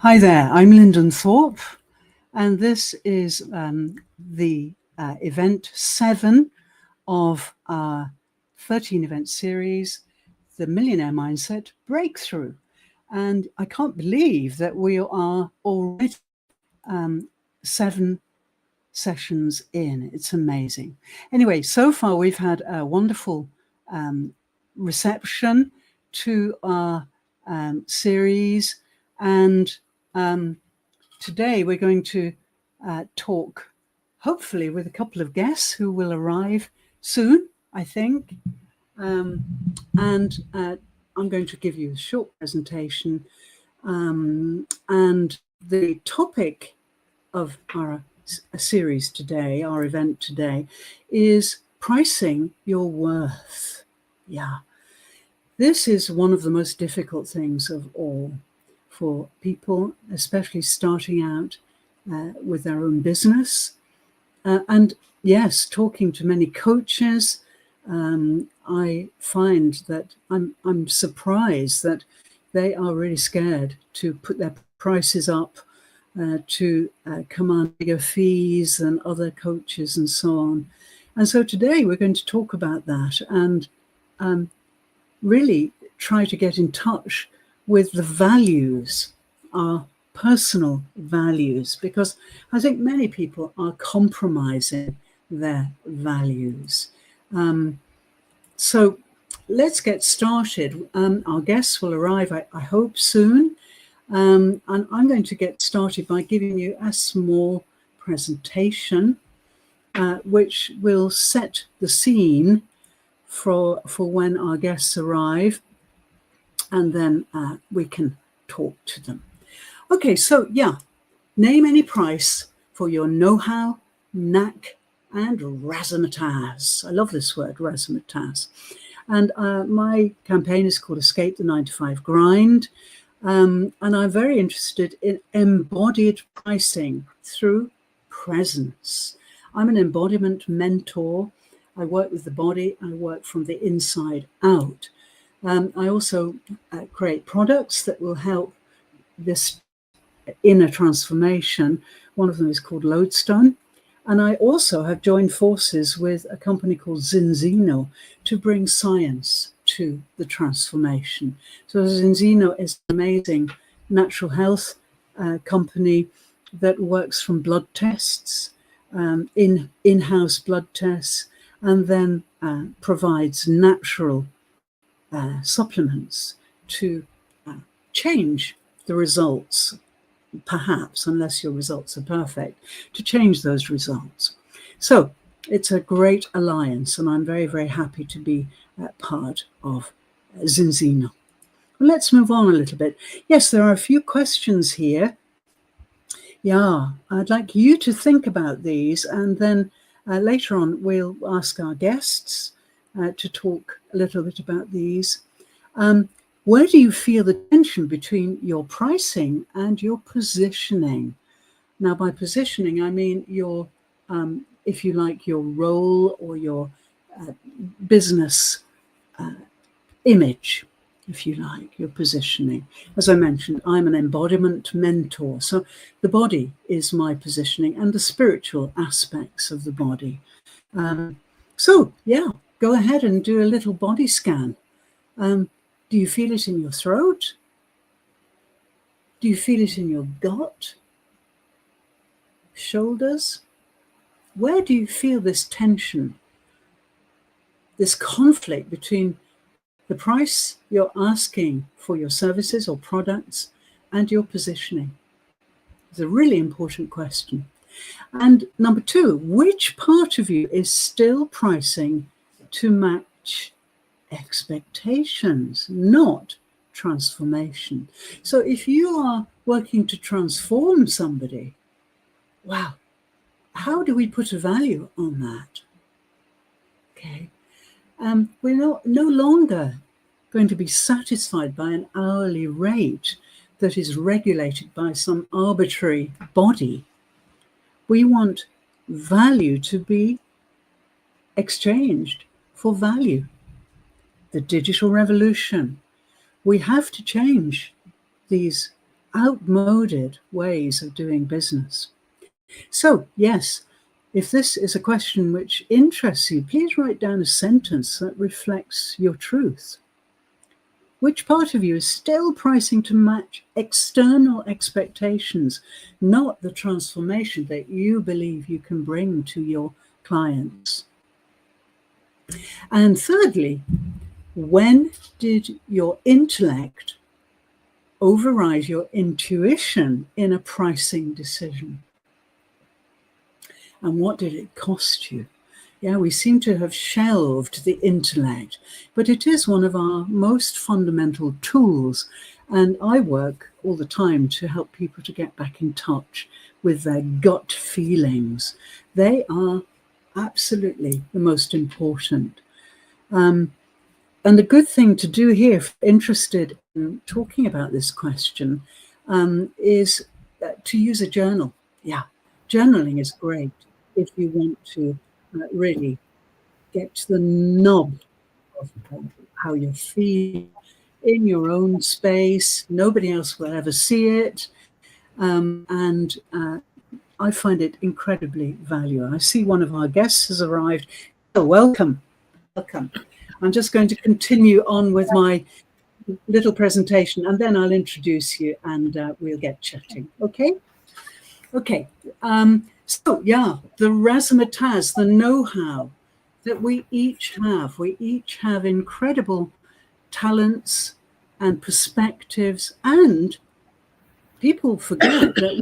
Hi there, I'm Lyndon Thorpe, and this is the event 7 of our 13 event series, the Millionaire Mindset Breakthrough. And I can't believe that we are already 7 sessions in. It's amazing. Anyway, so far we've had a wonderful reception to our series, and today we're going to talk, hopefully, with a couple of guests who will arrive soon, I think. And I'm going to give you a short presentation. And the topic of our series today, our event today, is pricing your worth. Yeah. This is one of the most difficult things of all for people, especially starting out with their own business. And yes, talking to many coaches, I find that I'm surprised that they are really scared to put their prices up, to command bigger fees than other coaches and so on. And so today we're going to talk about that and really try to get in touch with the values, our personal values, because I think many people are compromising their values. So let's get started. Our guests will arrive, I hope, soon. And I'm going to get started by giving you a small presentation, which will set the scene for when our guests arrive, and then we can talk to them. Okay, so yeah, name any price for your know-how, knack, and razzmatazz. I love this word, razzmatazz. And my campaign is called Escape the 9-to-5 Grind. And I'm very interested in embodied pricing through presence. I'm an embodiment mentor. I work with the body. I work from the inside out. I also create products that will help this inner transformation. One of them is called Lodestone. And I also have joined forces with a company called Zinzino to bring science to the transformation. So Zinzino is an amazing natural health company that works from blood tests, in-house blood tests, and then provides natural supplements to change the results, perhaps, unless your results are perfect, to change those results. So it's a great alliance, and I'm very, very happy to be part of Zinzino. Let's move on a little bit. Yes, there are a few questions here. Yeah, I'd like you to think about these, and then later on we'll ask our guests to talk a little bit about these. Where do you feel the tension between your pricing and your positioning? Now, by positioning, I mean your, if you like, your role or your business image, if you like, your positioning. As I mentioned, I'm an embodiment mentor. So the body is my positioning and the spiritual aspects of the body. So, yeah, go ahead and do a little body scan. Do you feel it in your throat? Do you feel it in your gut? Shoulders? Where do you feel this tension, this conflict between the price you're asking for your services or products and your positioning? It's a really important question. And number two, which part of you is still pricing to match expectations, not transformation? So if you are working to transform somebody, wow, how do we put a value on that? Okay. We're no longer going to be satisfied by an hourly rate that is regulated by some arbitrary body. We want value to be exchanged for value. The digital revolution. We have to change these outmoded ways of doing business. So, yes, if this is a question which interests you, please write down a sentence that reflects your truth. Which part of you is still pricing to match external expectations, not the transformation that you believe you can bring to your clients? And thirdly, when did your intellect override your intuition in a pricing decision? And what did it cost you? Yeah, we seem to have shelved the intellect, but it is one of our most fundamental tools. And I work all the time to help people to get back in touch with their gut feelings. They are absolutely the most important. And the good thing to do here, if you're interested in talking about this question, is to use a journal. Yeah, journaling is great if you want to really get to the nub of how you feel in your own space. Nobody else will ever see it. And I find it incredibly valuable. I see one of our guests has arrived. Oh, welcome. Welcome. I'm just going to continue on with my little presentation and then I'll introduce you and we'll get chatting. Okay? Okay. So, yeah, the razzmatazz, the know-how that we each have. We each have incredible talents and perspectives, and people forget that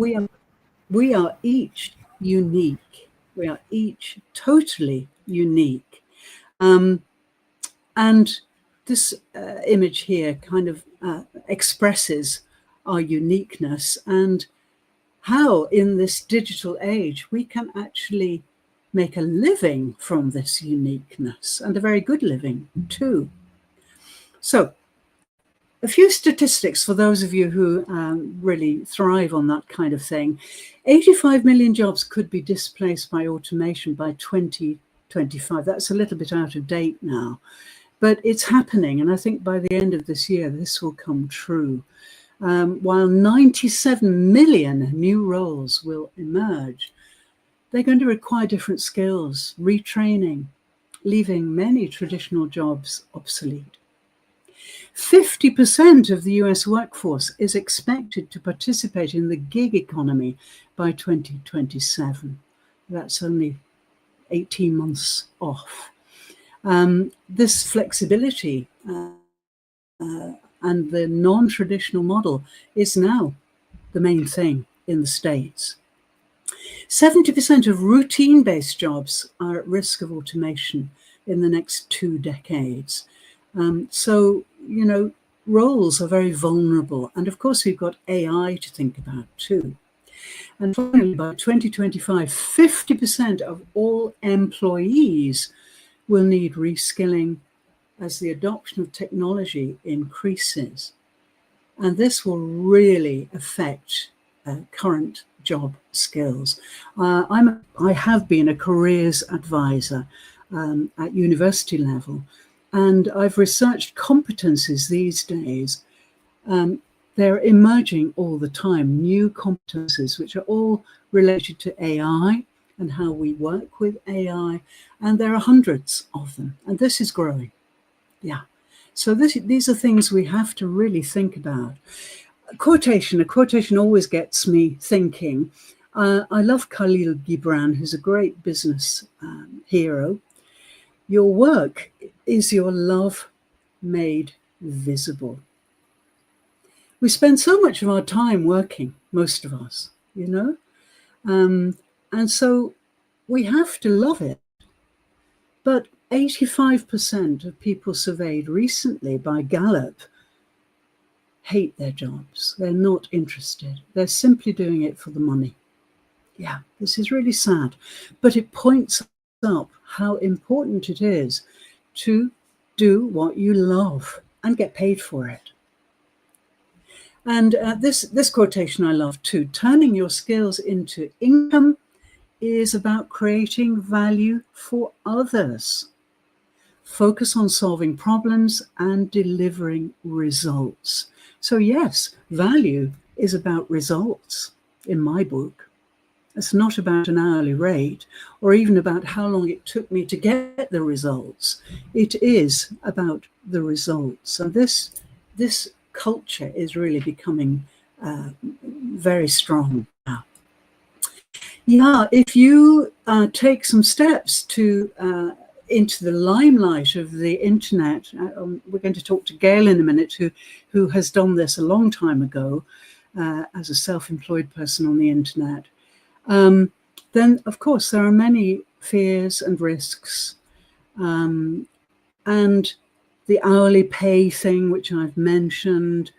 we are each unique. We are each totally unique. And this image here kind of expresses our uniqueness and how in this digital age we can actually make a living from this uniqueness, and a very good living too. So a few statistics for those of you who really thrive on that kind of thing. 85 million jobs could be displaced by automation by 2025. That's a little bit out of date now, but it's happening. And I think by the end of this year, this will come true. While 97 million new roles will emerge, they're going to require different skills, retraining, leaving many traditional jobs obsolete. 50% of the US workforce is expected to participate in the gig economy by 2027. That's only 18 months off. This flexibility and the non-traditional model is now the main thing in the States. 70% of routine-based jobs are at risk of automation in the next 2 decades. So, you know, roles are very vulnerable. And of course, we've got AI to think about too. And finally, by 2025, 50% of all employees will need reskilling as the adoption of technology increases. And this will really affect current job skills. I have been a careers advisor at university level, and I've researched competencies these days. They're emerging all the time, new competencies, which are all related to AI and how we work with AI. And there are hundreds of them, and this is growing. Yeah. So these are things we have to really think about. A quotation always gets me thinking. I love Khalil Gibran, who's a great business hero. Your work is your love made visible. We spend so much of our time working, most of us, you know, and so we have to love it. But 85% of people surveyed recently by Gallup hate their jobs. They're not interested. They're simply doing it for the money. Yeah, this is really sad. But it points up how important it is to do what you love and get paid for it. And this quotation I love too. Turning your skills into income is about creating value for others. Focus on solving problems and delivering results. So yes, value is about results in my book. It's not about an hourly rate or even about how long it took me to get the results. It is about the results. And this culture is really becoming very strong now. Yeah, if you take some steps to into the limelight of the internet, we're going to talk to Gail in a minute, who has done this a long time ago as a self-employed person on the internet. Then, of course, there are many fears and risks. And the hourly pay thing, which I've mentioned,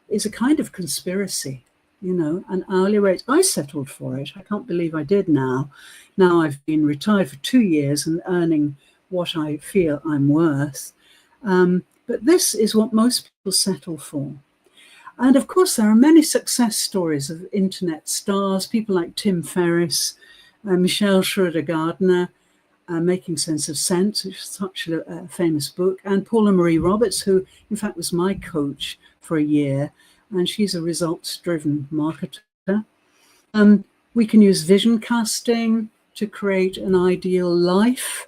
is a kind of conspiracy, you know, an hourly rate. I settled for it. I can't believe I did now. Now I've been retired for 2 years and earning what I feel I'm worth. But this is what most people settle for. And of course, there are many success stories of internet stars, people like Tim Ferriss, Michelle Schroeder-Gardner, Making Sense of Sense, which is such a famous book, and Paula Marie Roberts, who in fact was my coach for a year, and she's a results-driven marketer. We can use vision casting to create an ideal life,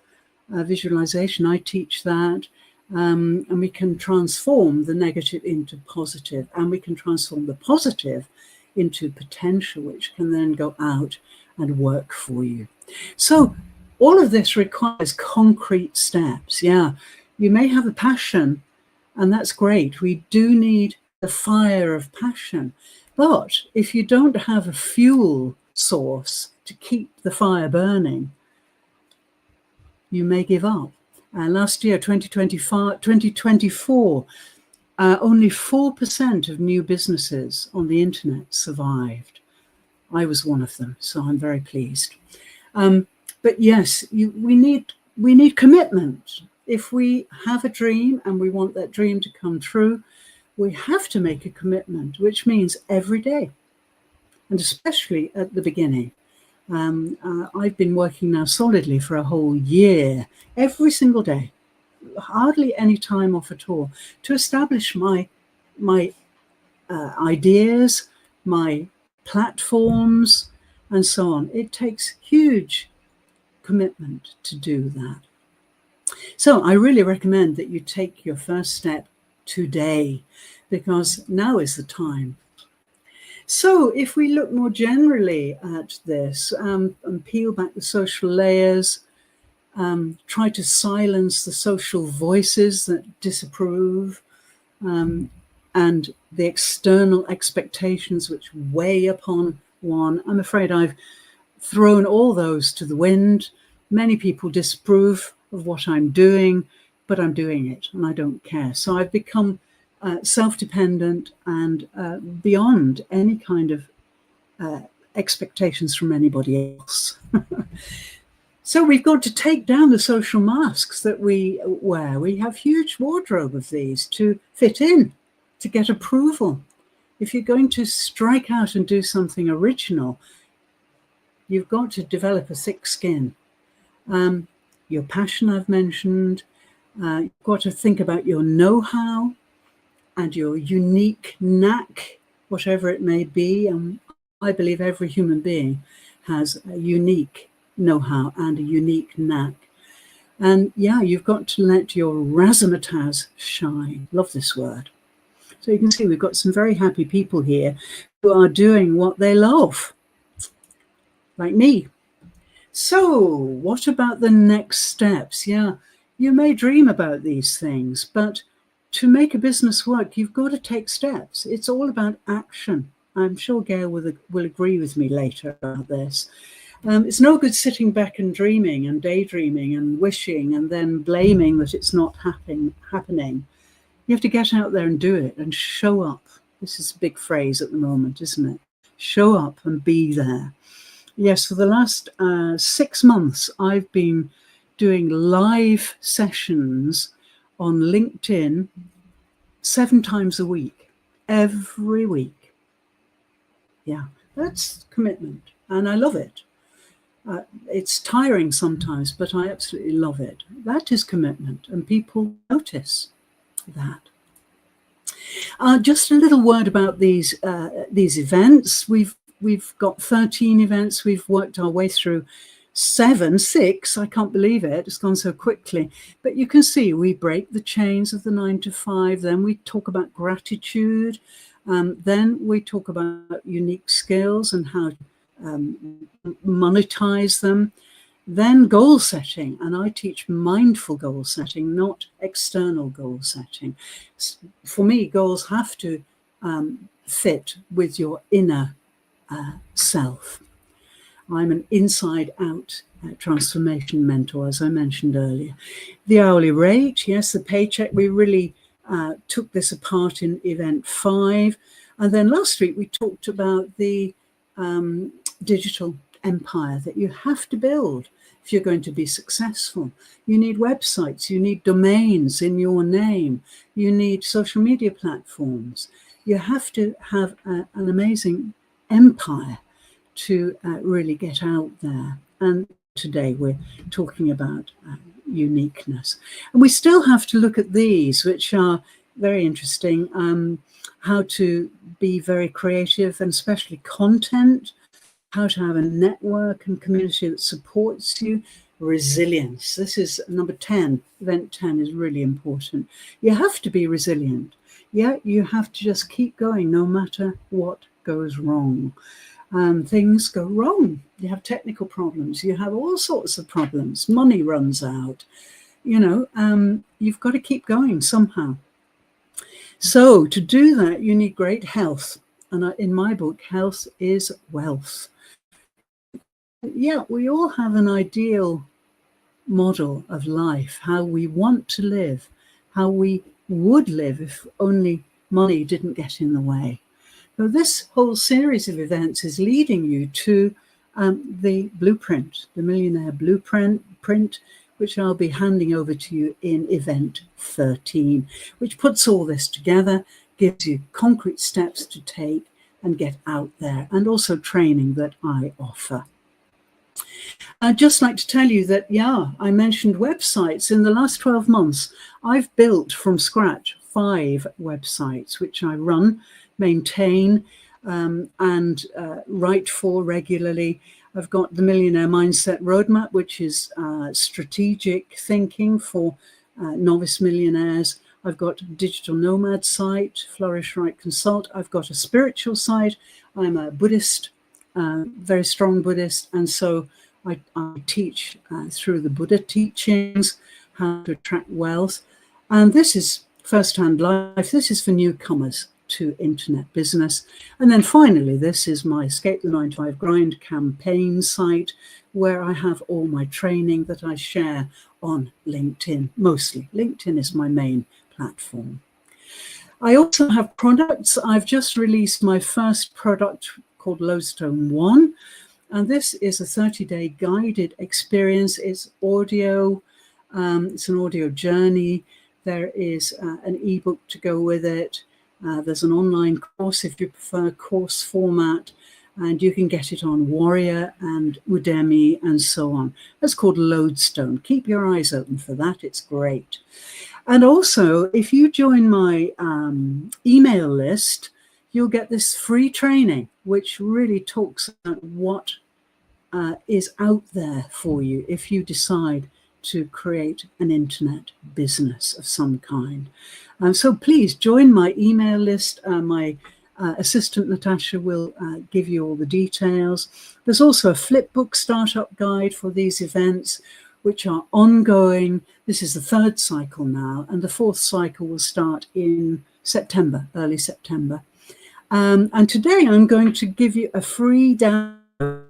visualization, I teach that. And we can transform the negative into positive, and we can transform the positive into potential, which can then go out and work for you. So all of this requires concrete steps. Yeah, you may have a passion, and that's great. We do need the fire of passion. But if you don't have a fuel source to keep the fire burning, you may give up. Last year, 2024, only 4% of new businesses on the internet survived. I was one of them, so I'm very pleased. But yes, we need commitment. If we have a dream and we want that dream to come true, we have to make a commitment, which means every day, and especially at the beginning. I've been working now solidly for a whole year, every single day, hardly any time off at all, to establish my ideas, my platforms, and so on. It takes huge commitment to do that. So I really recommend that you take your first step today, because now is the time. So if we look more generally at this and peel back the social layers, try to silence the social voices that disapprove, and the external expectations which weigh upon one, I'm afraid I've thrown all those to the wind. Many people disapprove of what I'm doing, but I'm doing it and I don't care. So I've become self-dependent and beyond any kind of expectations from anybody else. So we've got to take down the social masks that we wear. We have huge wardrobe of these to fit in, to get approval. If you're going to strike out and do something original, you've got to develop a thick skin. Your passion, I've mentioned. You've got to think about your know-how and your unique knack, whatever it may be. And I believe every human being has a unique know-how and a unique knack. And yeah, you've got to let your razzmatazz shine. Love this word. So you can see we've got some very happy people here who are doing what they love, like me. So what about the next steps? Yeah, you may dream about these things, but to make a business work, you've got to take steps. It's all about action. I'm sure Gail will agree with me later about this. It's no good sitting back and dreaming and daydreaming and wishing and then blaming that it's not happening. You have to get out there and do it and show up. This is a big phrase at the moment, isn't it? Show up and be there. Yes, for the last 6 months, I've been doing live sessions on LinkedIn 7 times a week, every week. Yeah, that's commitment, and I love it. It's tiring sometimes, but I absolutely love it. That is commitment, and people notice that. Just a little word about these events. We've got 13 events. We've worked our way through 6. I can't believe it. It's gone so quickly. But you can see we break the chains of the 9 to 5. Then we talk about gratitude. Then we talk about unique skills and how to monetize them. Then goal setting, and I teach mindful goal setting, not external goal setting. For me, goals have to fit with your inner self. I'm an inside-out transformation mentor, as I mentioned earlier. The hourly rate, yes, the paycheck, we really took this apart in event 5. And then last week we talked about the digital empire that you have to build if you're going to be successful. You need websites, you need domains in your name, you need social media platforms. You have to have an amazing empire to really get out there. And today we're talking about uniqueness. And we still have to look at these, which are very interesting, how to be very creative, and especially content, how to have a network and community that supports you. Resilience. This is number 10. Event 10 is really important. You have to be resilient. Yeah, you have to just keep going no matter what goes wrong. Things go wrong. You have technical problems. You have all sorts of problems. Money runs out. You've got to keep going somehow. So to do that, you need great health. And in my book, health is wealth. Yeah, we all have an ideal model of life, how we want to live, how we would live if only money didn't get in the way. So this whole series of events is leading you to the blueprint, the Millionaire blueprint, which I'll be handing over to you in event 13, which puts all this together, gives you concrete steps to take and get out there, and also training that I offer. I'd just like to tell you that, yeah, I mentioned websites. In the last 12 months, I've built from scratch 5 websites, which I run, maintain, and write for regularly. I've got the Millionaire Mindset Roadmap, which is strategic thinking for novice millionaires. I've got a digital nomad site, Flourish Right Consult. I've got a spiritual site. I'm a Buddhist, very strong Buddhist. And so I teach through the Buddha teachings how to attract wealth. And this is First-Hand Life. This is for newcomers to internet business. And then finally, this is my Escape the 9 to 5 Grind campaign site, where I have all my training that I share on LinkedIn, mostly. LinkedIn is my main platform. I also have products. I've just released my first product called Lodestone 1. And this is a 30-day guided experience. It's audio, it's an audio journey. There is an ebook to go with it. There's an online course if you prefer course format, and you can get it on Warrior and Udemy and so on. That's called Lodestone. Keep your eyes open for that. It's great. And also, if you join my email list, you'll get this free training, which really talks about what is out there for you if you decide to create an internet business of some kind. So please join my email list. My assistant Natasha will give you all the details. There's also a flipbook startup guide for these events, which are ongoing. This is the third cycle now, and the fourth cycle will start in September, early September. And today I'm going to give you a free download.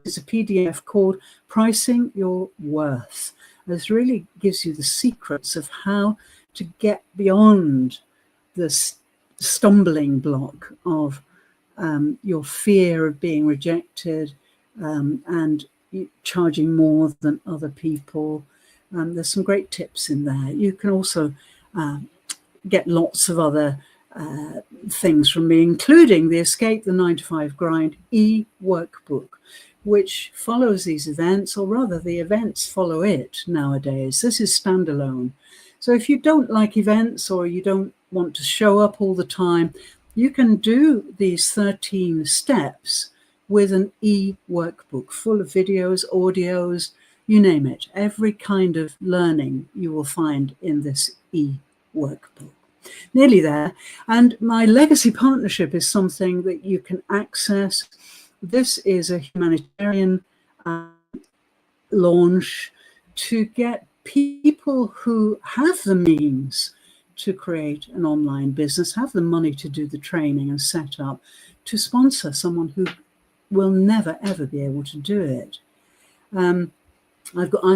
It's a PDF called Pricing Your Worth. This really gives you the secrets of how to get beyond the stumbling block of your fear of being rejected and charging more than other people. There's some great tips in there. You can also get lots of other things from me, including the Escape the 9-to-5 Grind e-workbook, which follows these events, or rather the events follow it nowadays. This is standalone. So if you don't like events or you don't want to show up all the time, you can do these 13 steps with an e-workbook full of videos, audios, you name it. Every kind of learning you will find in this e-workbook. Nearly there. And my legacy partnership is something that you can access. This is a humanitarian launch to get people who have the means to create an online business, have the money to do the training and set up, to sponsor someone who will never, ever be able to do it. I'm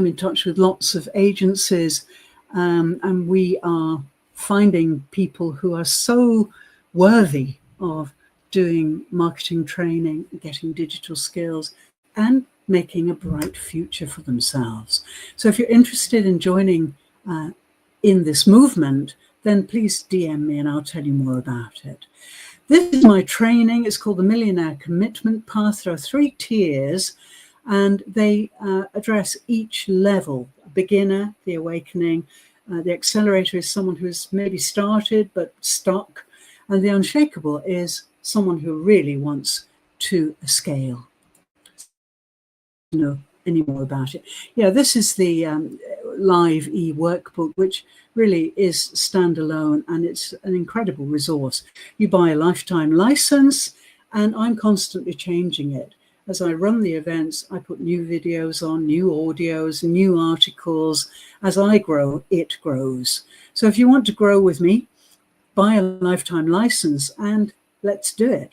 in touch with lots of agencies, and we are finding people who are so worthy of doing marketing training, getting digital skills, and making a bright future for themselves. So if you're interested in joining in this movement, then please DM me and I'll tell you more about it. This is my training. It's called the Millionaire Commitment Path. There are 3 tiers, and they address each level. Beginner, the awakening. The accelerator is someone who's maybe started but stuck. And the unshakable is someone who really wants to scale. Know any more about it? Yeah, this is the live e-workbook, which really is standalone, and it's an incredible resource. You buy a lifetime license, and I'm constantly changing it. As I run the events, I put new videos on, new audios, new articles. As I grow, it grows. So if you want to grow with me, buy a lifetime license and let's do it.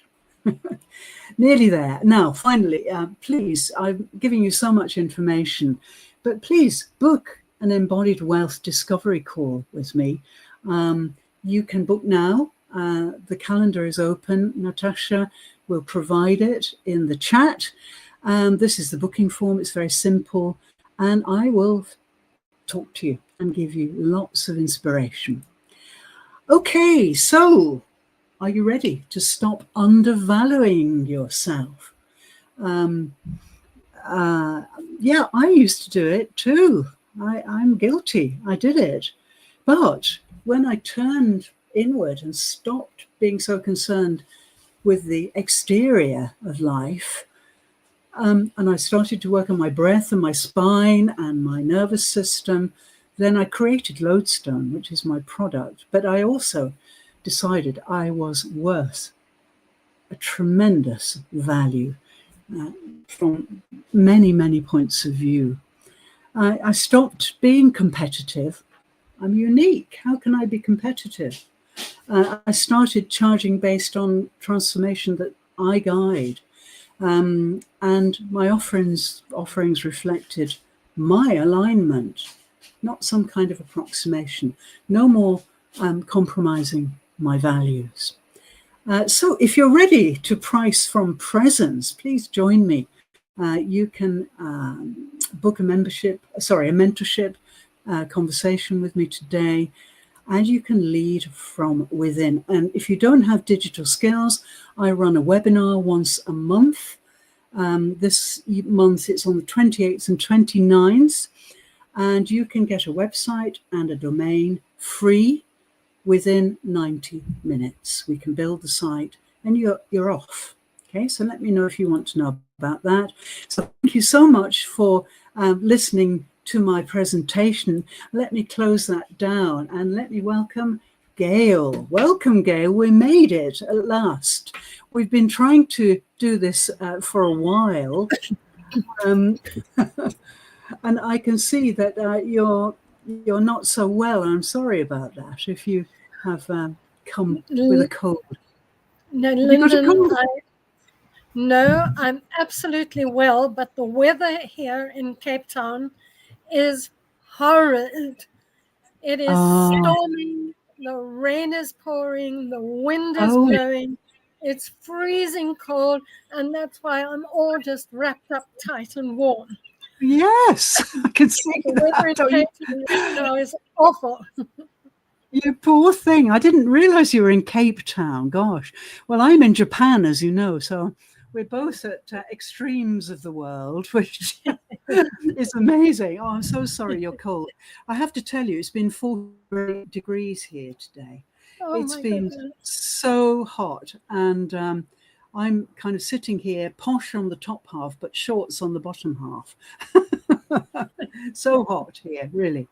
Nearly there. Now, finally, please, I'm giving you so much information, but please book an embodied wealth discovery call with me. You can book now. The calendar is open. Natasha will provide it in the chat. This is the booking form. It's very simple. And I will talk to you and give you lots of inspiration. Okay, so are you ready to stop undervaluing yourself? Yeah, I used to do it too. I'm guilty. I did it. But when I turned inward and stopped being so concerned with the exterior of life, and I started to work on my breath and my spine and my nervous system, then I created Lodestone, which is my product. But I also decided I was worth a tremendous value from many, many points of view. I stopped being competitive. I'm unique. How can I be competitive? I started charging based on transformation that I guide. And my offerings reflected my alignment, not some kind of approximation. No more compromising my values. So if you're ready to price from presence, please join me You can book a mentorship conversation with me today, and you can lead from within. And if you don't have digital skills, I run a webinar once a month. This month it's on the 28th and 29th, and you can get a website and a domain free within 90 minutes. We can build the site and you're off. Okay, so let me know if you want to know about that. So thank you so much for listening to my presentation. Let me close that down and let me welcome Gail. Welcome, Gail. We made it at last. We've been trying to do this for a while. And I can see that you're not so well. I'm sorry about that. If you have come with a cold. No, Lyndon, no, I'm absolutely well, but the weather here in Cape Town is horrid. It is storming, the rain is pouring, the wind is blowing, it's freezing cold, and that's why I'm all just wrapped up tight and warm. Yes, I can see the weather in Cape Town right now is awful. You poor thing. I didn't realize you were in Cape Town. Gosh. Well, I'm in Japan, as you know, so we're both at extremes of the world, which is amazing. Oh, I'm so sorry you're cold. I have to tell you, it's been 40 degrees here today. It's been so hot, and I'm kind of sitting here posh on the top half, but shorts on the bottom half. So hot here, really.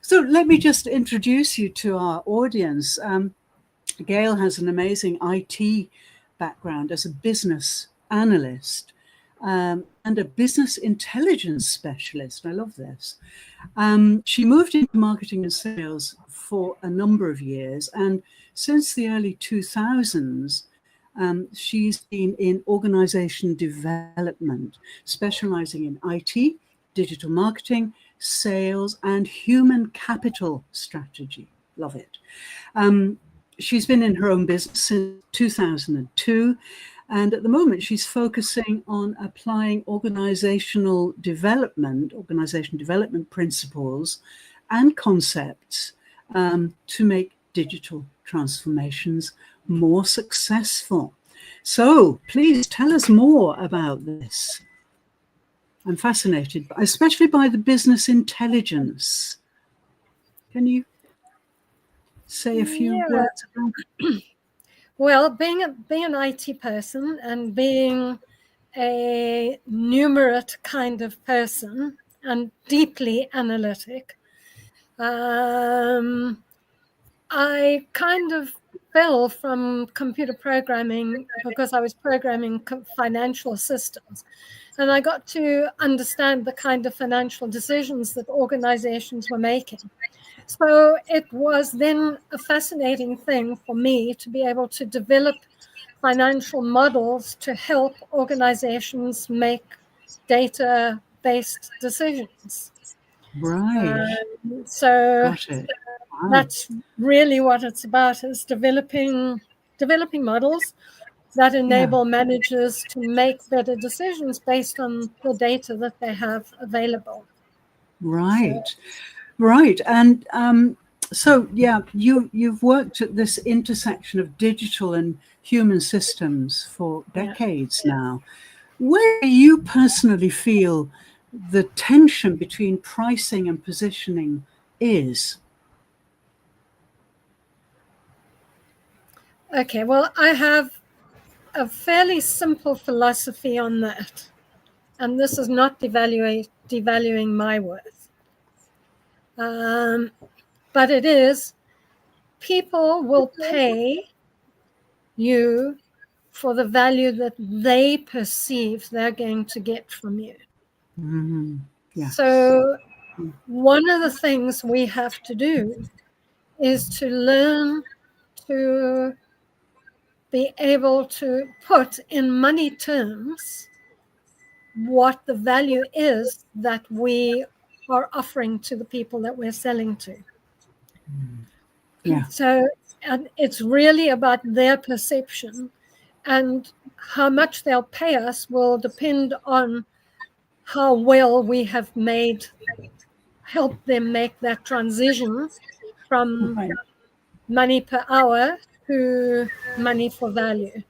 So let me just introduce you to our audience. Gail has an amazing IT background as a business analyst and a business intelligence specialist. I love this. She moved into marketing and sales for a number of years, and since the early 2000s, she's been in organization development, specializing in IT, digital marketing, sales, and human capital strategy. Love it. She's been in her own business since 2002. And at the moment, she's focusing on applying organization development principles and concepts to make digital transformations more successful. So please tell us more about this. I'm fascinated, especially by the business intelligence. Can you say a few words about it? Well, being an IT person and being a numerate kind of person and deeply analytic, I kind of fell from computer programming because I was programming financial systems. And I got to understand the kind of financial decisions that organizations were making. So it was then a fascinating thing for me to be able to develop financial models to help organizations make data-based decisions. Right. So got it. Wow. That's really what it's about, is developing models that enable managers to make better decisions based on the data that they have available. Right. Right. And so, you've worked at this intersection of digital and human systems for decades now. Where do you personally feel the tension between pricing and positioning is? Okay, well, I have a fairly simple philosophy on that. And this is not devaluing my worth. But it is, people will pay you for the value that they perceive they're going to get from you. Mm-hmm. Yes. So one of the things we have to do is to learn to be able to put in money terms what the value is that we are offering to the people that we're selling to. Yeah. So it's really about their perception, and how much they'll pay us will depend on how well we have helped them make that transition from Right. money per hour to money for value.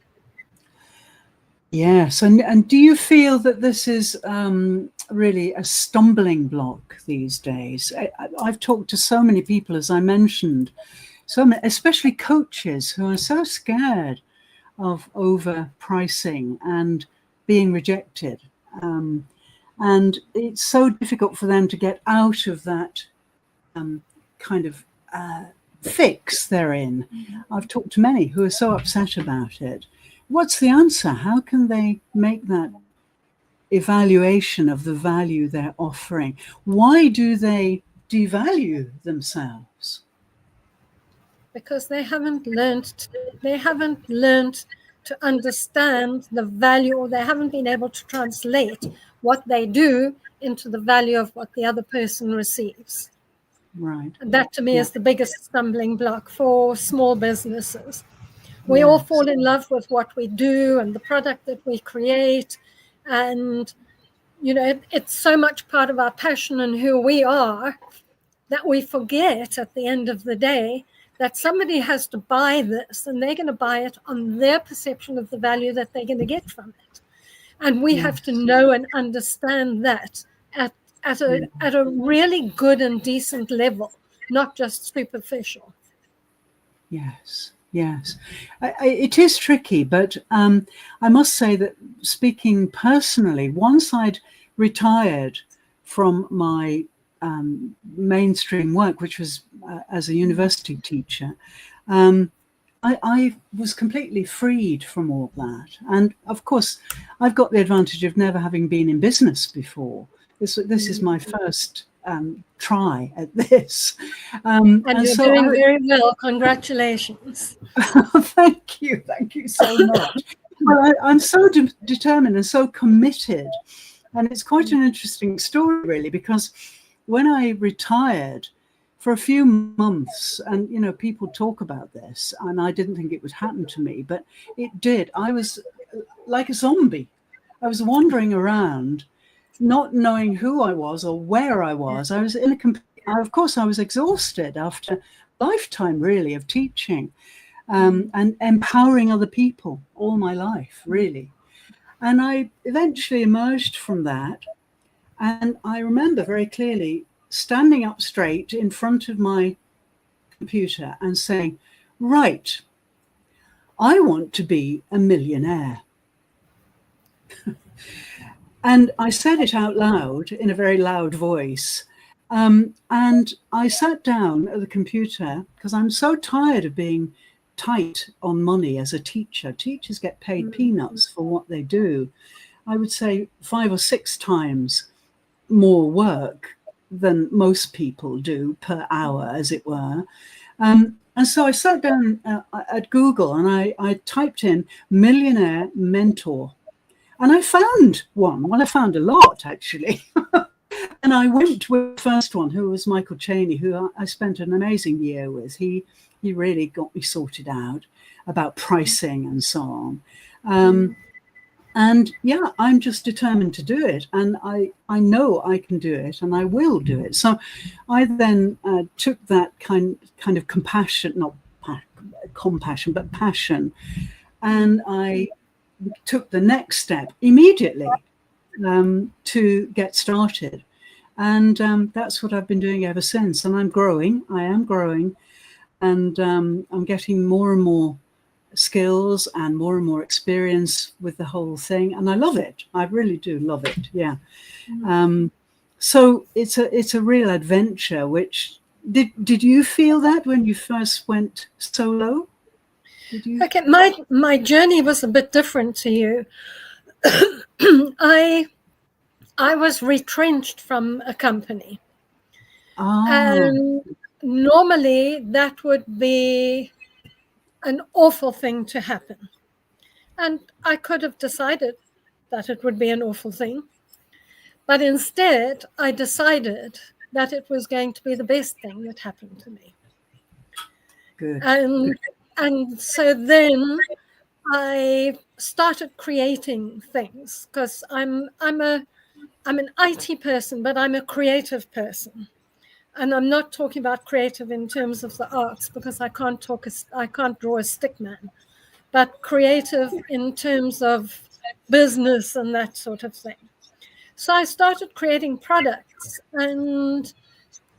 Yes, and do you feel that this is really a stumbling block these days? I've talked to so many people, as I mentioned, so many, especially coaches, who are so scared of overpricing and being rejected, and it's so difficult for them to get out of that kind of fix they're in. I've talked to many who are so upset about it. What's the answer? How can they make that evaluation of the value they're offering? Why do they devalue themselves? Because they haven't learned to understand the value, or they haven't been able to translate what they do into the value of what the other person receives. Right. And that to me Yeah. is the biggest stumbling block for small businesses. We all Yes. fall in love with what we do and the product that we create, and it's so much part of our passion and who we are that we forget at the end of the day that somebody has to buy this, and they're going to buy it on their perception of the value that they're going to get from it. And we have to Yes. know and understand that at a really good and decent level, not just superficial. Yes. Yes. It is tricky, but I must say that, speaking personally, once I'd retired from my mainstream work, which was as a university teacher, I was completely freed from all that. And of course, I've got the advantage of never having been in business before. This is my first try at this. And And you're so doing very well. Congratulations. thank you so much. Well, I'm so determined and so committed. And it's quite an interesting story, really, because when I retired for a few months, and people talk about this, and I didn't think it would happen to me, but it did. I was like a zombie. I was wandering around, not knowing who I was or where I was. I was in of course, I was exhausted after a lifetime, really, of teaching and empowering other people all my life, really. And I eventually emerged from that. And I remember very clearly standing up straight in front of my computer and saying, right, I want to be a millionaire. And I said it out loud in a very loud voice. And I sat down at the computer because I'm so tired of being tight on money as a teacher. Teachers get paid peanuts for what they do. I would say 5 or 6 times more work than most people do per hour, as it were. And so I sat down at Google and I typed in millionaire mentor. And I found one. Well, I found a lot, actually. And I went with the first one, who was Michael Chaney, who I spent an amazing year with. He really got me sorted out about pricing and so on. And yeah, I'm just determined to do it. And I know I can do it, and I will do it. So I then took that kind of compassion, not compassion, but passion. And I took the next step immediately to get started. And that's what I've been doing ever since. And I'm growing. I am growing. And I'm getting more and more skills and more experience with the whole thing. And I love it. I really do love it. Yeah. So it's a real adventure. Which did you feel that when you first went solo? Did you? Okay, my journey was a bit different to you. I was retrenched from a company. And normally that would be an awful thing to happen. And I could have decided that it would be an awful thing. But instead, I decided that it was going to be the best thing that happened to me. Good. And so then I started creating things, because I'm a I'm an IT person, but I'm a creative person. And I'm not talking about creative in terms of the arts, because I can't draw a stick man, but creative in terms of business and that sort of thing. So I started creating products, and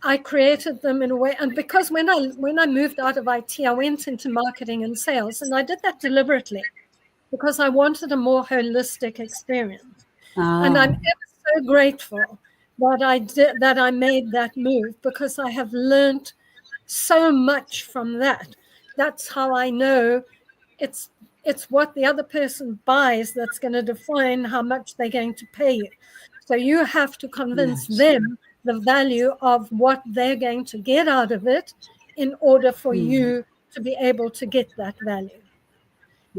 I created them in a way. And because when I moved out of IT, I went into marketing and sales, and I did that deliberately because I wanted a more holistic experience. And I'm Ah, ever so grateful that I made that move, because I have learned so much from that. That's how I know it's what the other person buys that's going to define how much they're going to pay you. So you have to convince yes. them the value of what they're going to get out of it in order for Mm, you to be able to get that value.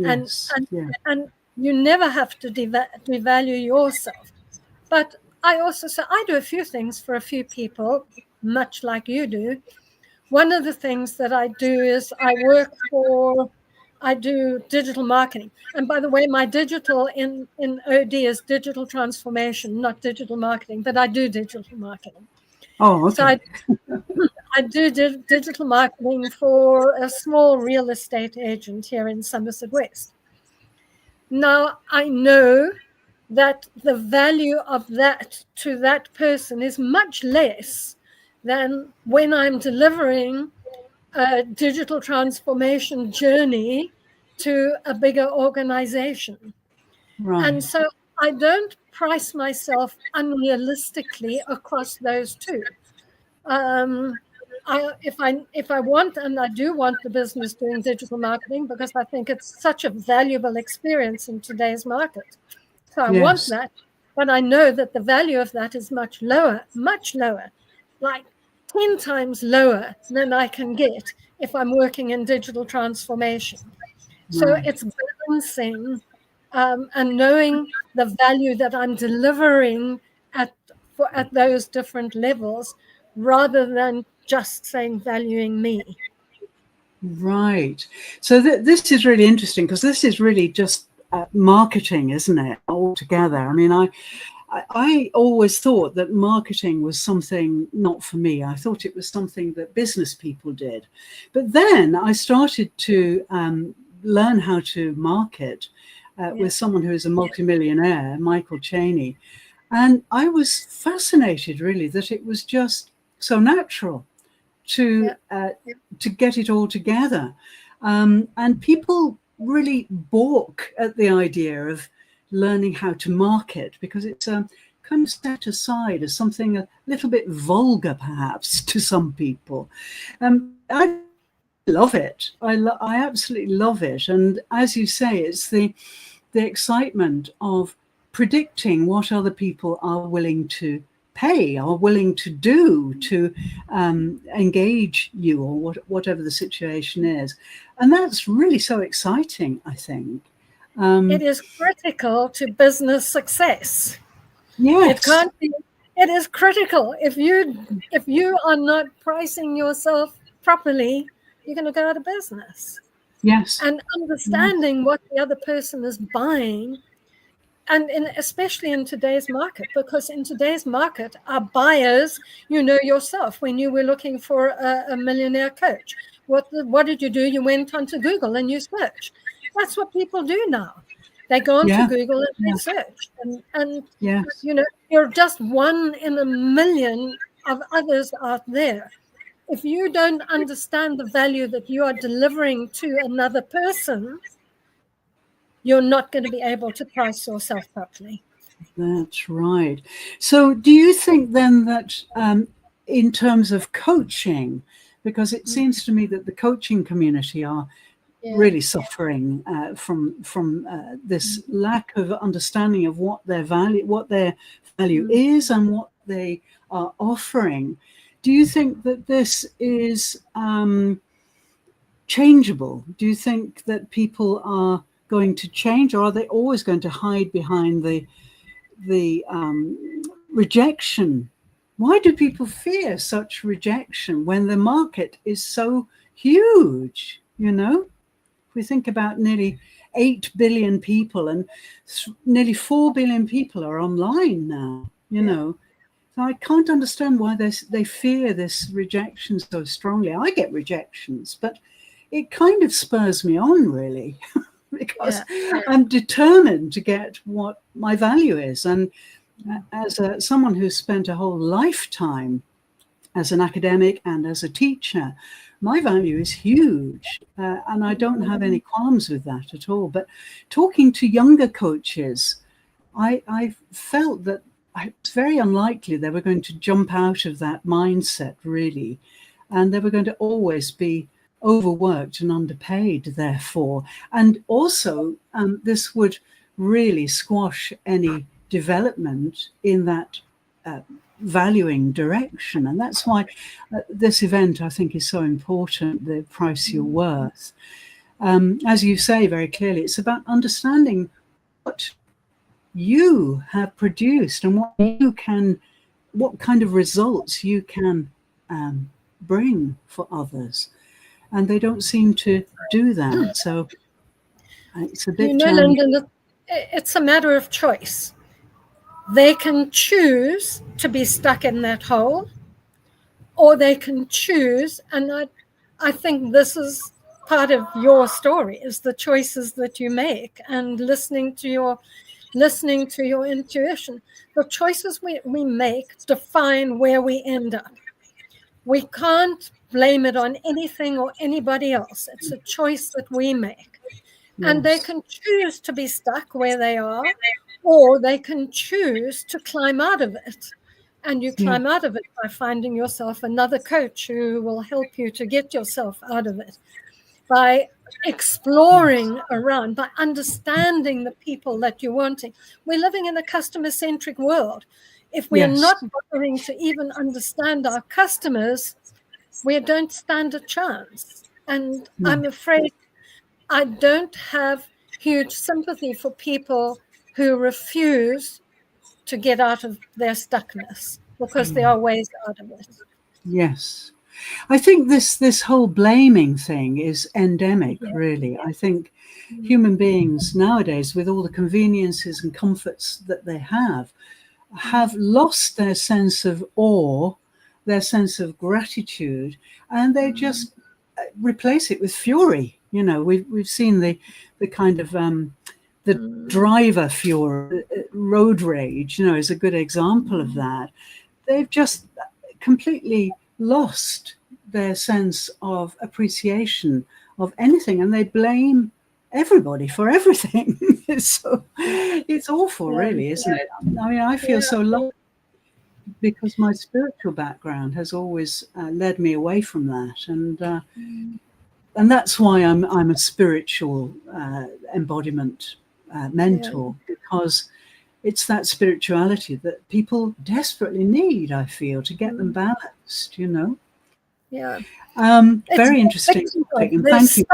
And yes. and Yeah. and you never have to devalue yourself. But I also say I do a few things for a few people, much like you do. One of the things that I do is I do digital marketing. And by the way, my digital in OD is digital transformation, not digital marketing, but I do digital marketing. Oh, So okay. I do digital marketing for a small real estate agent here in Somerset West. Now, I know that the value of that to that person is much less than when I'm delivering a digital transformation journey to a bigger organization. And Right. so I don't price myself unrealistically across those two. Um, if I want, and I do want the business doing digital marketing, because I think it's such a valuable experience in today's market. So I want Yes. that, but I know that the value of that is much lower, like 10 times lower than I can get if I'm working in digital transformation. So Right. it's balancing and knowing the value that I'm delivering at at those different levels, rather than just saying valuing me. Right. So this is really interesting, because this is really just marketing, isn't it? Altogether. I mean, I always thought that marketing was something not for me. I thought it was something that business people did. But then I started to learn how to market Yeah, with someone who is a multimillionaire, Michael Cheney. And I was fascinated, really, that it was just so natural yeah, to get it all together. And people really balk at the idea of learning how to market, because it's kind of set aside as something a little bit vulgar, perhaps, to some people. I love it. I absolutely love it. And as you say, it's the excitement of predicting what other people are willing to pay, are willing to do to engage you, or whatever the situation is. And that's really so exciting, I think. it is critical to business success. It Yes, can't be. It is critical. If you are not pricing yourself properly, you're going to go out of business. yes, And yes, understanding what the other person is buying, and especially in today's market, because in today's market, our buyers, you know yourself, when you were looking for a millionaire coach, what did you do? You went onto Google and you search. That's what people do now. They go onto yeah, Google and they yeah, search, and yes. you know, you're just one in a million of others out there. If you don't understand the value that you are delivering to another person, you're not going to be able to price yourself properly. That's right. So, do you think then that in terms of coaching, because it Mm, seems to me that the coaching community are yeah. really suffering from this lack of understanding of what their value Mm. is, and what they are offering. Do you think that this is changeable? Do you think that people are going to change, or are they always going to hide behind the rejection? Why do people fear such rejection when the market is so huge? If we think about nearly 8 billion people, and nearly 4 billion people are online now. you know. So I can't understand why they fear this rejection so strongly. I get rejections, but it kind of spurs me on, really, because I'm determined to get what my value is. And as someone who's spent a whole lifetime as an academic and as a teacher, my value is huge, and I don't have any qualms with that at all. But talking to younger coaches, I felt that it's very unlikely they were going to jump out of that mindset, really, and they were going to always be overworked and underpaid, therefore. And also, this would really squash any development in that valuing direction. And that's why this event, I think, is so important, the price you're worth. As you say very clearly, it's about understanding what you have produced and what kind of results you can bring for others. And they don't seem to do that. So it's a bit challenging. Lyndon, it's a matter of choice. They can choose to be stuck in that hole, or they can choose, and I think this is part of your story, is the choices that you make and listening to your intuition. The choices we make define where we end up. We can't blame it on anything or anybody else. It's a choice that we make. Yes. And they can choose to be stuck where they are, or they can choose to climb out of it. And you climb out of it by finding yourself another coach who will help you to get yourself out of it, by exploring around, by understanding the people that you're wanting. We're living in a customer-centric world. If we are not bothering to even understand our customers, we don't stand a chance. And I'm afraid I don't have huge sympathy for people who refuse to get out of their stuckness, because there are ways out of it. Yes. I think this whole blaming thing is endemic, really. I think human beings nowadays, with all the conveniences and comforts that they have lost their sense of awe, their sense of gratitude, and they just replace it with fury. You know, we've seen the kind of the driver fury, road rage, you know, is a good example of that. They've just completely lost their sense of appreciation of anything, and they blame everybody for everything. So it's awful, really, isn't it? I mean, I feel so lucky because my spiritual background has always led me away from that, and that's why I'm a spiritual embodiment mentor, because it's that spirituality that people desperately need, I feel, to get them balanced, you know. Yeah. Very interesting topic, and thank you.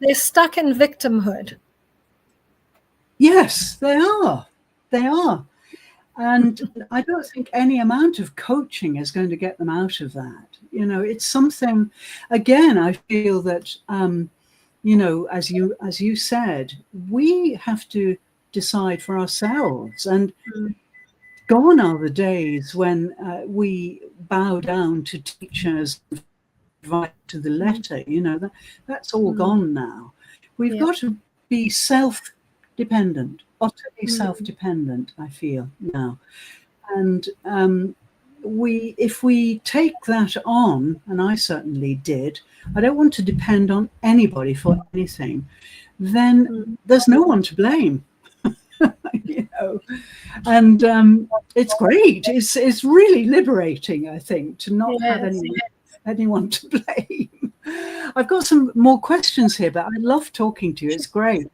They're stuck in victimhood. Yes, they are. They are. And I don't think any amount of coaching is going to get them out of that. You know, it's something, again, I feel that, you know, as you said, we have to decide for ourselves. And gone are the days when we bow down to teachers right to the letter. You know, that's all gone now. We've got to be self-dependent, utterly self-dependent, I feel now. And if we take that on, and I certainly did, I don't want to depend on anybody for anything, then there's no one to blame. You know, and it's great. It's really liberating, I think, to not have anyone to blame. I've got some more questions here, but I love talking to you. It's great.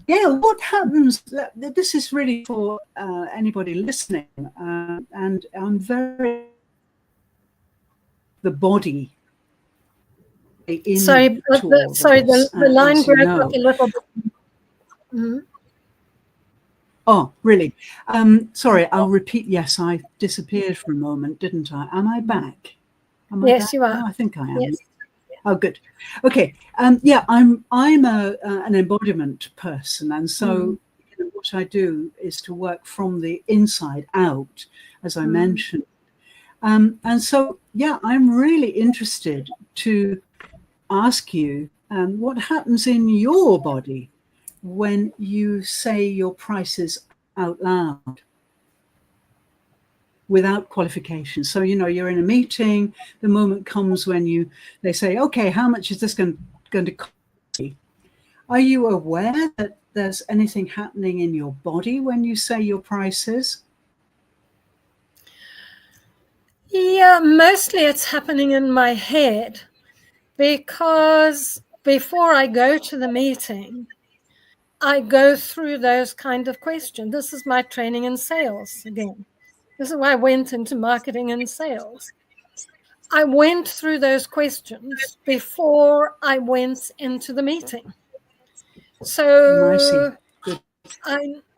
Gail, what happens? This is really for anybody listening, and I'm very the body. Sorry, the line broke up a little bit. Oh, really? Sorry, I'll repeat. Yes, I disappeared for a moment, didn't I? Am I back? Yes, you are. No, I think I am. Yes. Oh, good. Okay. Yeah, I'm an embodiment person, and so what I do is to work from the inside out, as I mentioned. And so, yeah, I'm really interested to ask you what happens in your body when you say your prices out loud without qualification. So, you're in a meeting, the moment comes when they say, okay, how much is this going to cost me? Are you aware that there's anything happening in your body when you say your prices? Yeah, mostly it's happening in my head, because before I go to the meeting, I go through those kind of questions. This is my training in sales again. This is why I went into marketing and sales. I went through those questions before I went into the meeting. I see. So Good.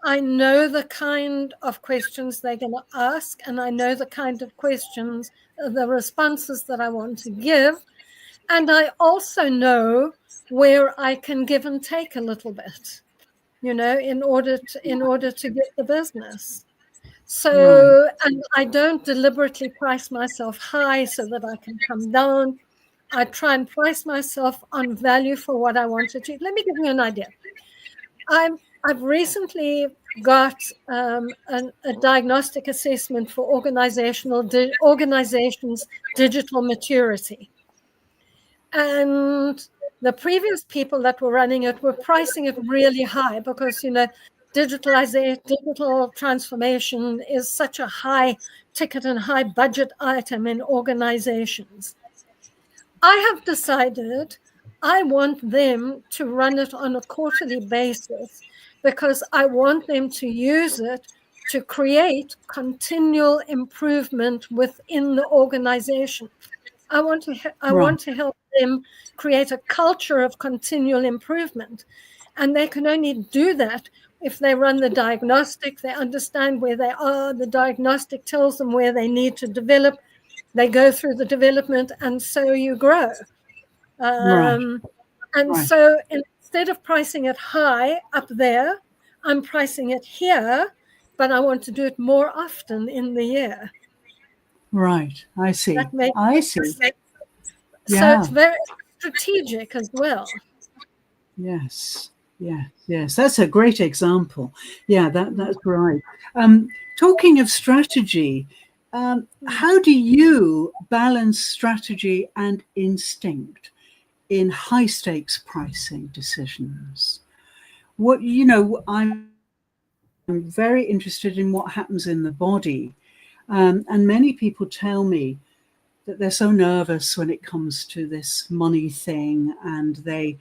I know the kind of questions they're going to ask, and I know the kind of questions, the responses that I want to give. And I also know where I can give and take a little bit, in order to get the business. So, and I don't deliberately price myself high so that I can come down. I try and price myself on value for what I want to achieve. Let me give you an idea. I've recently got a diagnostic assessment for organizations' digital maturity. And the previous people that were running it were pricing it really high because, digital transformation is such a high ticket and high budget item in organizations. I have decided I want them to run it on a quarterly basis because I want them to use it to create continual improvement within the organization. I want to help them create a culture of continual improvement. And they can only do that if they run the diagnostic, they understand where they are, the diagnostic tells them where they need to develop, they go through the development, and so you grow. So instead of pricing it high up there, I'm pricing it here, but I want to do it more often in the year. Right. I see. I see. Sense. Yeah. So it's very strategic as well. Yes. Yes. That's a great example. Yeah, that's right. Talking of strategy, how do you balance strategy and instinct in high stakes pricing decisions? I'm very interested in what happens in the body. And many people tell me that they're so nervous when it comes to this money thing, and they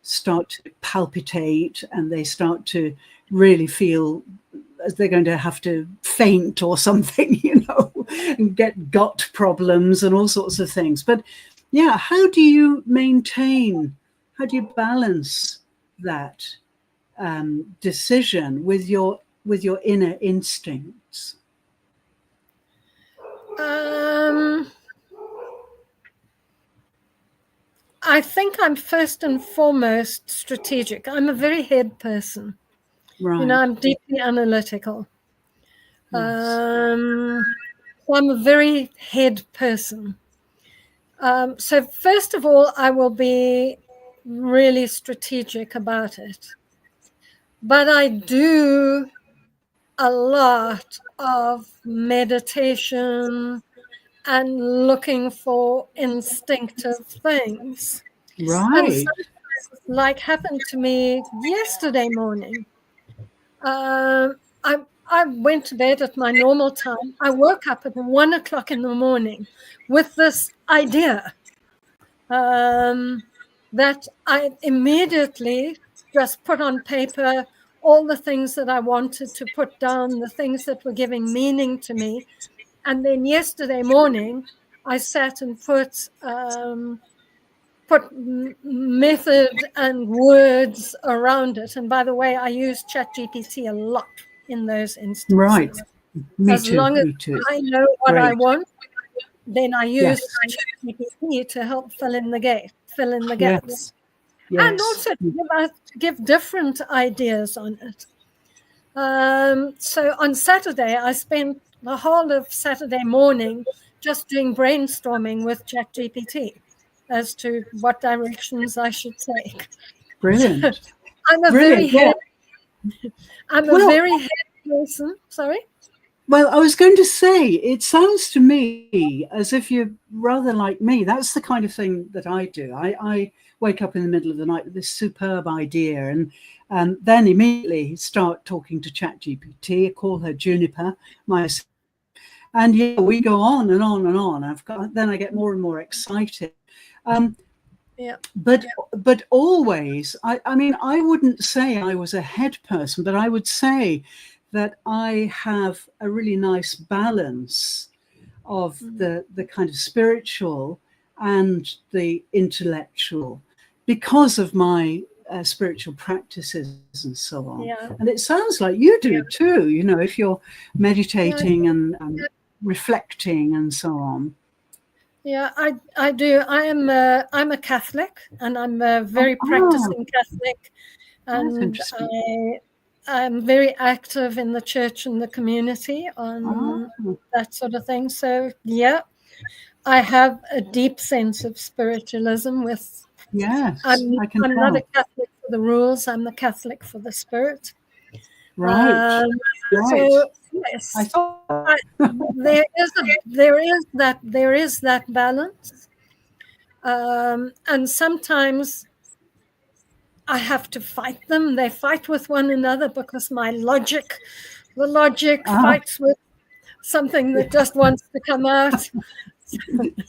start to palpitate and they start to really feel as they're going to have to faint or something, and get gut problems and all sorts of things. But yeah, how do you balance that decision with your inner instincts? I think I'm first and foremost strategic. I'm a very head person. Right. I'm deeply analytical. Yes. So I'm a very head person. So first of all, I will be really strategic about it. But I do a lot of meditation and looking for instinctive things. Right. And sometimes, like happened to me yesterday morning, I went to bed at my normal time. I woke up at 1 o'clock in the morning with this idea that I immediately just put on paper all the things that I wanted to put down, the things that were giving meaning to me. And then yesterday morning, I sat and put method and words around it. And by the way, I use ChatGPT a lot in those instances. Right. Me as too. long as Me too. I know what Great. I want, then I use Yes. ChatGPT to help fill in the gaps. Yes. And also to give different ideas on it. So on Saturday, I spent the whole of Saturday morning just doing brainstorming with ChatGPT as to what directions I should take. So Brilliant. I'm a very Brilliant. Yeah. head, I'm a Well, very head person. Sorry. well, I was going to say, it sounds to me as if you're rather like me. That's the kind of thing that I do. I wake up in the middle of the night with this superb idea, and then immediately start talking to ChatGPT. I call her Juniper, and yeah, we go on and on and on. Then I get more and more excited. Um, Yeah. but always, I mean, I wouldn't say I was a head person, but I would say that I have a really nice balance of the kind of spiritual and the intellectual because of my spiritual practices and so on. Yeah. And it sounds like you do too, you know, if you're meditating and reflecting and so on. Yeah, I do. I'm a Catholic, and I'm a very Oh, practicing Catholic, that's and interesting. I'm very active in the church and the community on Oh, that sort of thing. So yeah, I have a deep sense of spiritualism. yes, I'm I can I'm not a tell. Catholic for the rules. I'm a Catholic for the spirit. Right, Um, right. so I yes, thought, I, there is that balance. And sometimes I have to fight them. They fight with one another because the logic ah, fights with something that just wants to come out.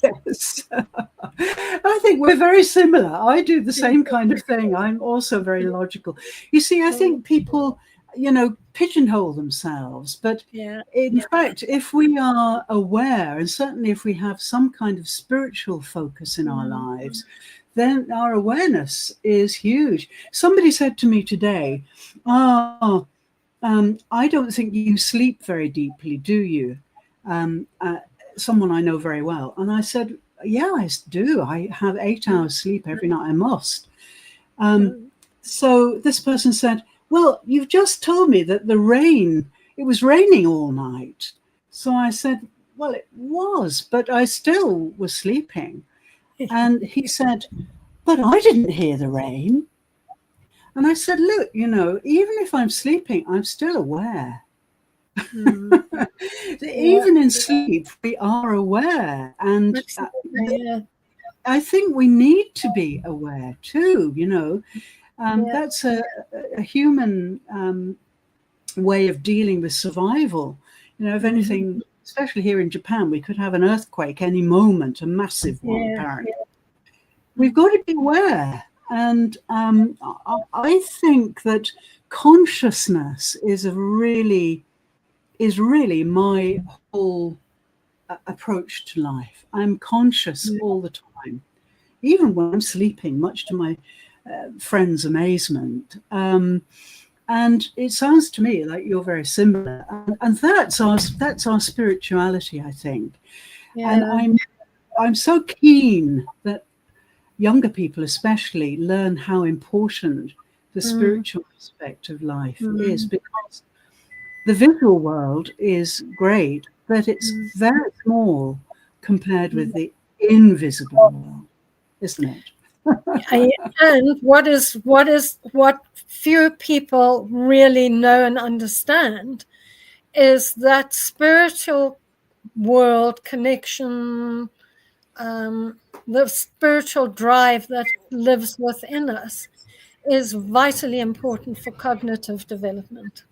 yes. I think we're very similar. I do the same kind of thing. I'm also very logical. You see, I think people, you know, pigeonhole themselves. But Yeah, in fact, if we are aware, and certainly if we have some kind of spiritual focus in our lives, then our awareness is huge. Somebody said to me today, "Oh, I don't think you sleep very deeply, do you?" Um, uh, Someone I know very well. And I said, yeah, I do. I have 8 hours sleep every night. I must. So this person said, well, you've just told me that it was raining all night. So I said, well, it was, but I still was sleeping. And he said, but I didn't hear the rain. And I said, look, you know, even if I'm sleeping, I'm still aware. yeah, Even in sleep, we are aware. And yeah, I think we need to be aware too, you know. yeah, That's a human way of dealing with survival. You know, if anything, especially here in Japan, we could have an earthquake any moment, a massive one, yeah, apparently. We've got to be aware. And I think that consciousness is really my whole approach to life. I'm conscious all the time, even when I'm sleeping, much to my friends' amazement. And it sounds to me like you're very similar, and that's our spirituality, I think. And yeah, I'm so keen that younger people, especially, learn how important the spiritual aspect of life is, because the visual world is great, but it's very small compared with the invisible world, isn't it? And what few people really know and understand is that spiritual world connection, the spiritual drive that lives within us is vitally important for cognitive development.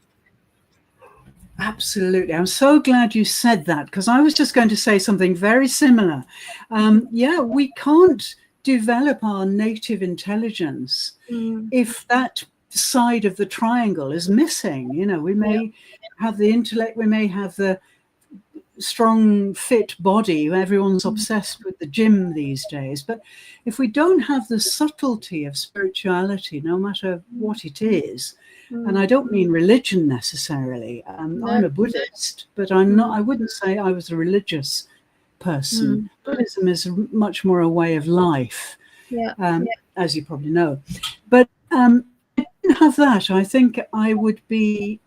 Absolutely. I'm so glad you said that, because I was just going to say something very similar. Yeah, we can't develop our native intelligence if that side of the triangle is missing. You know, we may have the intellect, we may have the strong, fit body. Everyone's obsessed with the gym these days. But if we don't have the subtlety of spirituality, no matter what it is, and I don't mean religion necessarily. I'm a Buddhist, but I'm not. I wouldn't say I was a religious person. Buddhism is much more a way of life, as you probably know. But if I didn't have that, I think I would be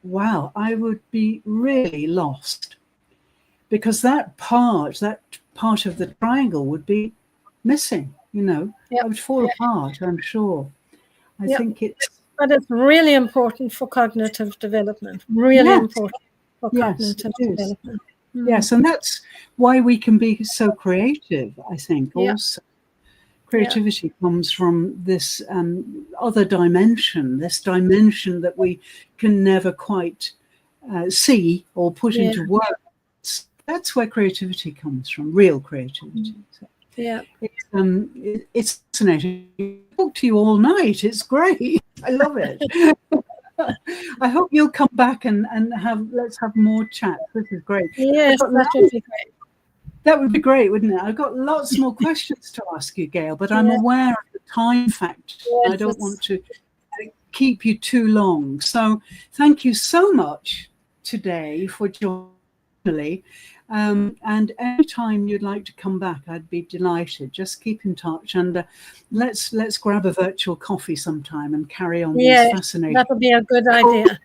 wow, I would be really lost, because that part of the triangle would be missing, you know. Yep. I would fall apart, I'm sure. I Yep. think it's... But it's really important for cognitive development, really Yes, important for yes, cognitive it is. development. Yes, and that's why we can be so creative, I think, Yeah. also. Creativity comes from this other dimension, this dimension that we can never quite see or put into words. That's where creativity comes from, real creativity. So Yeah. it's fascinating. I talk to you all night. It's great. I love it. I hope you'll come back and let's have more chats. This is great. Yes, that would be great. That would be great, wouldn't it? I've got lots more questions to ask you, Gail, but I'm aware of the time factor. Yes, I don't want to keep you too long. So thank you so much today for joining me. And anytime you'd like to come back, I'd be delighted. Just keep in touch, and let's grab a virtual coffee sometime and carry on these fascinating... that would be a good idea.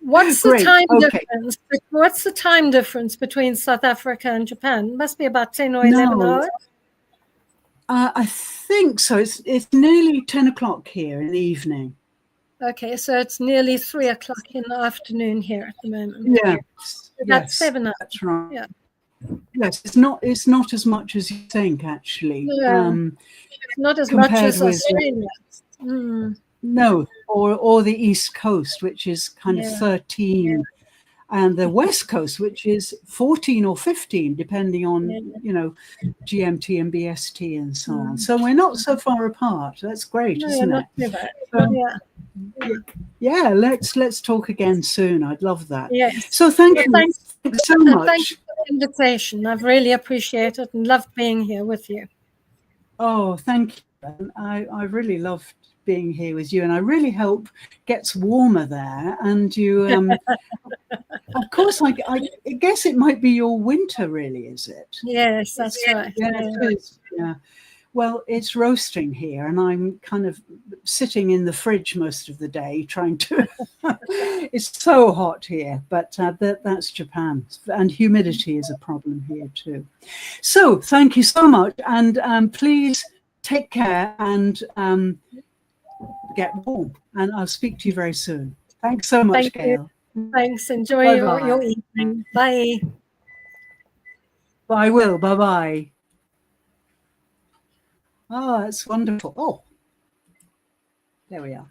What's the time difference? What's the time difference between South Africa and Japan? It must be about 10 or 11 hours. I think so. It's nearly 10 o'clock here in the evening. Okay, so it's nearly 3 o'clock in the afternoon here at the moment. Yes, so that's 7 hours. That's right. Yeah. Yes, it's not as much as you think, actually. Yeah. It's not as much as Australia. No, or the East Coast, which is kind of 13, and the West Coast, which is 14 or 15, depending on, you know, GMT and BST and so on. So we're not so far apart. That's great, isn't it? Yeah, let's talk again soon. I'd love that. Yes. So thank you so much. Thank you for the invitation. I've really appreciated and loved being here with you. Oh, thank you. I really loved being here with you, and I really hope it gets warmer there. And you, of course, I guess it might be your winter, really, is it? Yes, that's right. Yeah, it is. Yeah. Well, it's roasting here, and I'm kind of sitting in the fridge most of the day trying to... It's so hot here, but that's Japan, and humidity is a problem here too. So thank you so much, and please take care and get warm, and I'll speak to you very soon. Thanks so much, Gail. Thanks. Enjoy your evening. Bye. I will. Bye-bye. Oh, that's wonderful. Oh, there we are.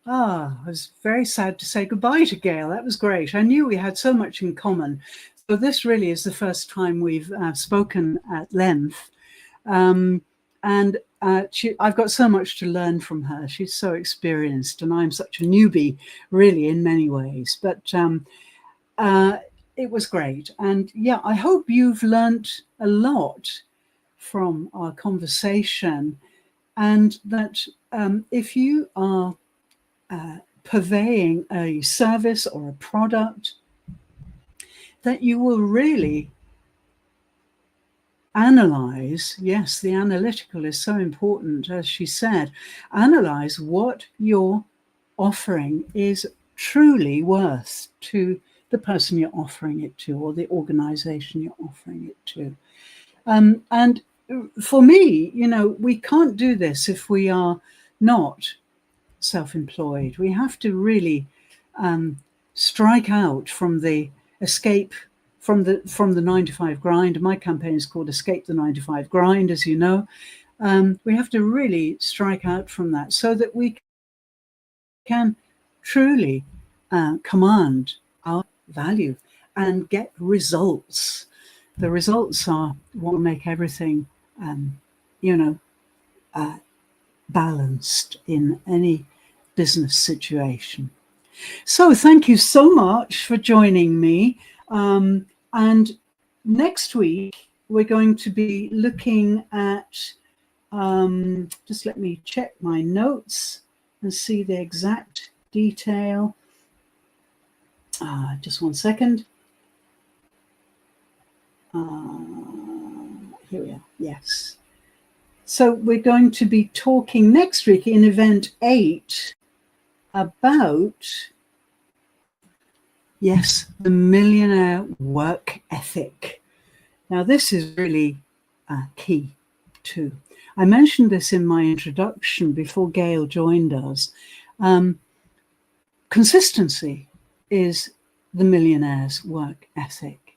I was very sad to say goodbye to Gail. That was great. I knew we had so much in common. So this really is the first time we've spoken at length. And I've got so much to learn from her. She's so experienced, and I'm such a newbie, really, in many ways. But it was great. And yeah, I hope you've learned a lot from our conversation, and that if you are purveying a service or a product, that you will really analyze. Yes, the analytical is so important, as she said. Analyze what your offering is truly worth to the person you're offering it to, or the organization you're offering it to. And for me, you know, we can't do this if we are not self-employed. We have to really strike out from the escape from the 9-to-5 grind. My campaign is called Escape the 9-to-5 Grind, as you know. We have to really strike out from that so that we can truly command our value and get results. The results are what will make everything, you know, balanced in any business situation. So thank you so much for joining me. And next week, we're going to be looking at, just let me check my notes and see the exact detail. Just one second. Here we are. Yes. So we're going to be talking next week in event 8 about Yes, the millionaire work ethic. Now, this is really key too. I mentioned this in my introduction before Gail joined us. Consistency is the millionaire's work ethic.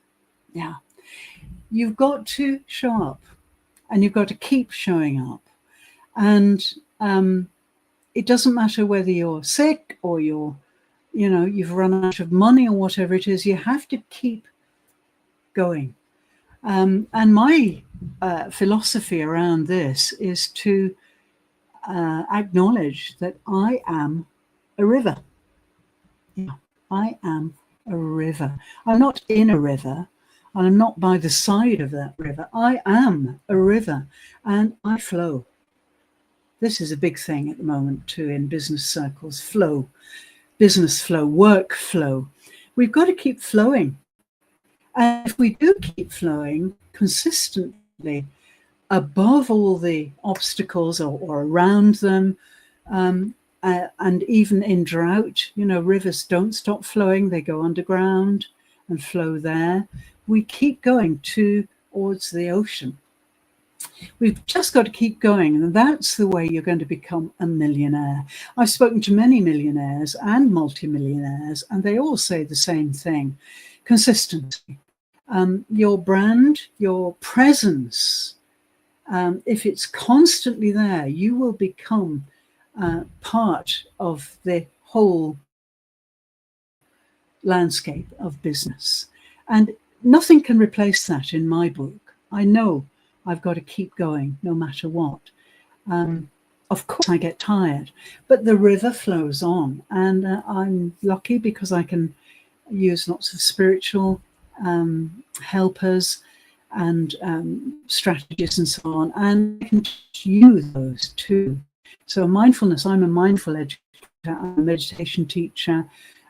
Yeah. You've got to show up, and you've got to keep showing up. And it doesn't matter whether you're sick or you've run out of money or whatever it is, you have to keep going. And my philosophy around this is to acknowledge that I am a river. Yeah, I am a river. I'm not in a river, and I'm not by the side of that river. I am a river, and I flow. This is a big thing at the moment too in business circles. Flow, business flow, work flow. We've got to keep flowing. And if we do keep flowing consistently above all the obstacles or around them, and even in drought, rivers don't stop flowing, they go underground and flow there. We keep going towards the ocean. We've just got to keep going, and that's the way you're going to become a millionaire. I've spoken to many millionaires and multimillionaires, and they all say the same thing: consistency. Your brand, your presence, if it's constantly there, you will become part of the whole landscape of business. And nothing can replace that in my book. I know I've got to keep going no matter what. Of course, I get tired, but the river flows on, and I'm lucky because I can use lots of spiritual helpers and strategies and so on, and I can use those too. So mindfulness, I'm a mindful educator, I'm a meditation teacher,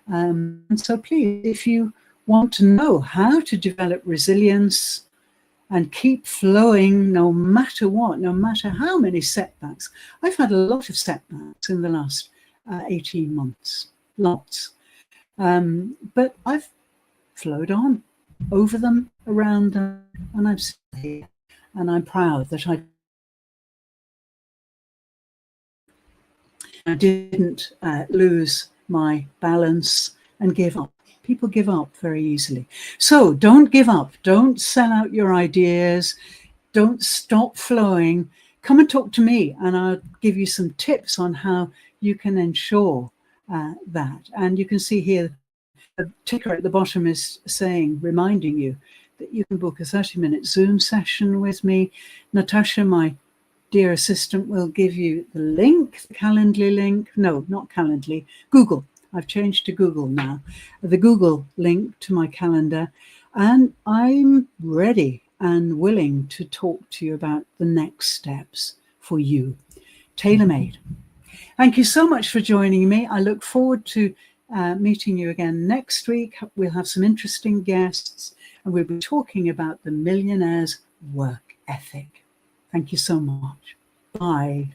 and so please, if you want to know how to develop resilience and keep flowing no matter what, no matter how many setbacks. I've had a lot of setbacks in the last 18 months, lots. But I've flowed on over them, around them, and I'm still here. And I'm proud that I didn't lose my balance and give up. People give up very easily. So don't give up. Don't sell out your ideas. Don't stop flowing. Come and talk to me, and I'll give you some tips on how you can ensure that. And you can see here, the ticker at the bottom is saying, reminding you that you can book a 30-minute Zoom session with me. Natasha, my dear assistant, will give you the link, the Calendly link. No, not Calendly, Google. I've changed to Google now. The Google link to my calendar. And I'm ready and willing to talk to you about the next steps for you. Tailor-made. Thank you so much for joining me. I look forward to meeting you again next week. We'll have some interesting guests, and we'll be talking about the millionaire's work ethic. Thank you so much. Bye.